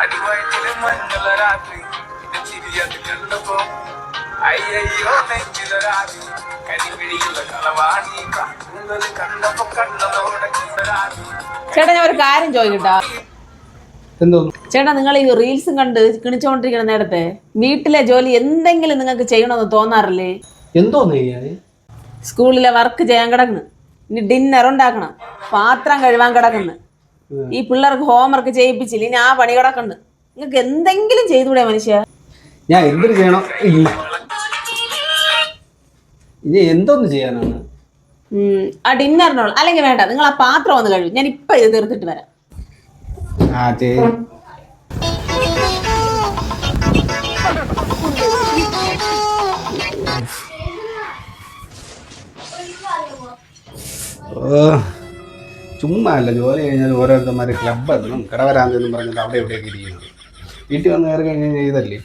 അടിവയറ്റില് മഞ്ഞുള്ള രാത്രി ചിരിയത് കണ്ടപ്പോ അയ്യോ നെഞ്ചില രാത്രി കരിമിഴിയുള്ള കളവാണി കണ്ടപ്പോ കണ്ണതോടെ രാത്രി. ചേട്ടാ ഞാൻ ഒരു കാര്യം ചോദിക്കട്ടാ. ചേട്ടാ നിങ്ങൾ ഈ റീൽസും കണ്ട് കിണിച്ചോണ്ടിരിക്കുന്ന നേരത്തെ വീട്ടിലെ ജോലി എന്തെങ്കിലും നിങ്ങൾക്ക് ചെയ്യണമെന്ന് തോന്നാറില്ലേ? സ്കൂളിലെ വർക്ക് ചെയ്യാൻ കിടക്കുന്നു, ഇനി ഡിന്നർ ഉണ്ടാക്കണം, പാത്രം കഴുകാൻ കിടക്കുന്നു, ഈ പിള്ളേർക്ക് ഹോംവർക്ക് ചെയ്യിപ്പിച്ചില്ല, ഇനി ആ പണി കിടക്കുന്നു. നിങ്ങൾക്ക് എന്തെങ്കിലും ചെയ്തുകൂടെ മനുഷ്യ? ഞാൻ എന്തൊരു ചെയ്യണം? ഇനി എന്തോന്ന് ചെയ്യാനാണ്? ആ ഡിന്നറിനോൾ അല്ലെങ്കിൽ വേണ്ട, നിങ്ങൾ ആ പാത്രം ഒന്ന് കഴുകും, ഞാൻ ഇപ്പൊ ഇത് തീർത്തിട്ട് വരാം. ചുമ്മാ അല്ല, ജോലി കഴിഞ്ഞാൽ ഓരോരുത്തന്മാര് ക്ലബ്ബെന്നും കടവരാന്തെന്നും പറഞ്ഞിട്ട് അവിടെ എവിടെയൊക്കെ ഇരിക്കുന്നത്. വീട്ടിൽ വന്ന് കയറി കഴിഞ്ഞാൽ ഇതല്ലേ